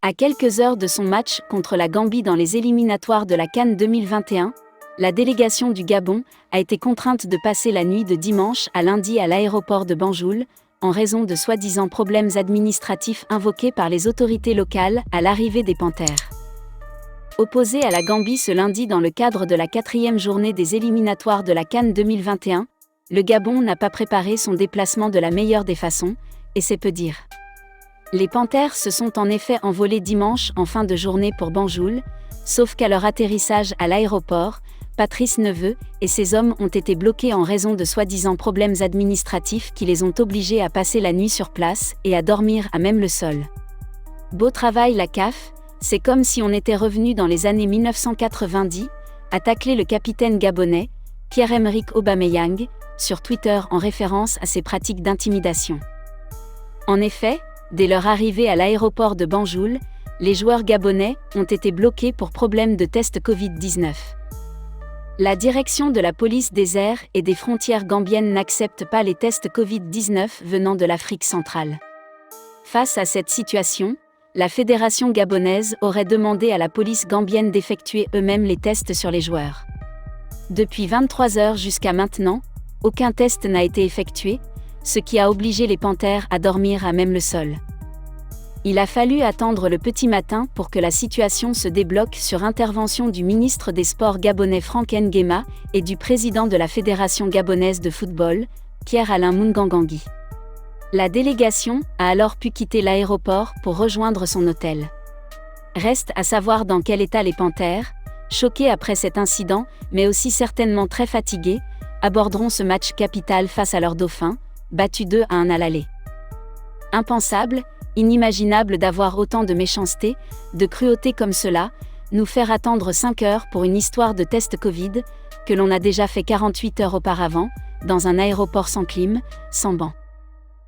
À quelques heures de son match contre la Gambie dans les éliminatoires de la CAN 2021, la délégation du Gabon a été contrainte de passer la nuit de dimanche à lundi à l'aéroport de Banjul, en raison de soi-disant problèmes administratifs invoqués par les autorités locales à l'arrivée des Panthères. Opposé à la Gambie ce lundi dans le cadre de la 4e journée des éliminatoires de la CAN 2021, le Gabon n'a pas préparé son déplacement de la meilleure des façons, et c'est peu dire. Les Panthères se sont en effet envolées dimanche en fin de journée pour Banjul, sauf qu'à leur atterrissage à l'aéroport, Patrice Neveu et ses hommes ont été bloqués en raison de soi-disant problèmes administratifs qui les ont obligés à passer la nuit sur place et à dormir à même le sol. Beau travail la CAF, c'est comme si on était revenu dans les années 1990, a taclé le capitaine gabonais, Pierre-Emerick Aubameyang, sur Twitter en référence à ses pratiques d'intimidation. En effet, dès leur arrivée à l'aéroport de Banjul, les joueurs gabonais ont été bloqués pour problème de test Covid-19. La direction de la police des airs et des frontières gambiennes n'accepte pas les tests Covid-19 venant de l'Afrique centrale. Face à cette situation, la fédération gabonaise aurait demandé à la police gambienne d'effectuer eux-mêmes les tests sur les joueurs. Depuis 23 heures jusqu'à maintenant, aucun test n'a été effectué, ce qui a obligé les Panthères à dormir à même le sol. Il a fallu attendre le petit matin pour que la situation se débloque sur intervention du ministre des Sports gabonais Franck Nguema et du président de la Fédération gabonaise de football, Pierre-Alain Mungangangui. La délégation a alors pu quitter l'aéroport pour rejoindre son hôtel. Reste à savoir dans quel état les Panthères, choqués après cet incident, mais aussi certainement très fatigués, aborderont ce match capital face à leurs dauphins, battus 2-1 à l'aller. Impensable, inimaginable d'avoir autant de méchanceté, de cruauté comme cela, nous faire attendre 5 heures pour une histoire de test Covid, que l'on a déjà fait 48 heures auparavant, dans un aéroport sans clim, sans banc.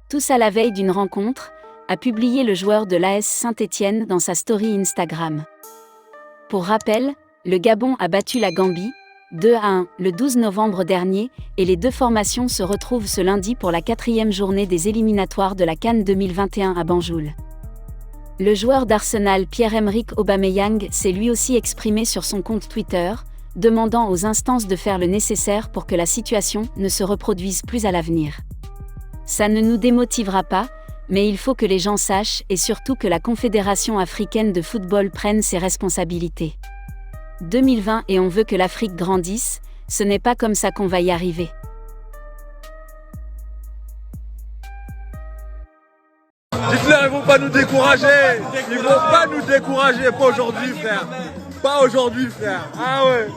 Tout ça la veille d'une rencontre, a publié le joueur de l'AS Saint-Étienne dans sa story Instagram. Pour rappel, le Gabon a battu la Gambie, 2-1, le 12 novembre dernier, et les deux formations se retrouvent ce lundi pour la 4e journée des éliminatoires de la CAN 2021 à Banjul. Le joueur d'Arsenal Pierre-Emerick Aubameyang s'est lui aussi exprimé sur son compte Twitter, demandant aux instances de faire le nécessaire pour que la situation ne se reproduise plus à l'avenir. Ça ne nous démotivera pas, mais il faut que les gens sachent et surtout que la Confédération africaine de football prenne ses responsabilités. 2020 et on veut que l'Afrique grandisse, ce n'est pas comme ça qu'on va y arriver. Dites-leur, ils vont pas nous décourager. Ils vont pas nous décourager. Pas aujourd'hui, frère. Pas aujourd'hui, frère. Ah ouais.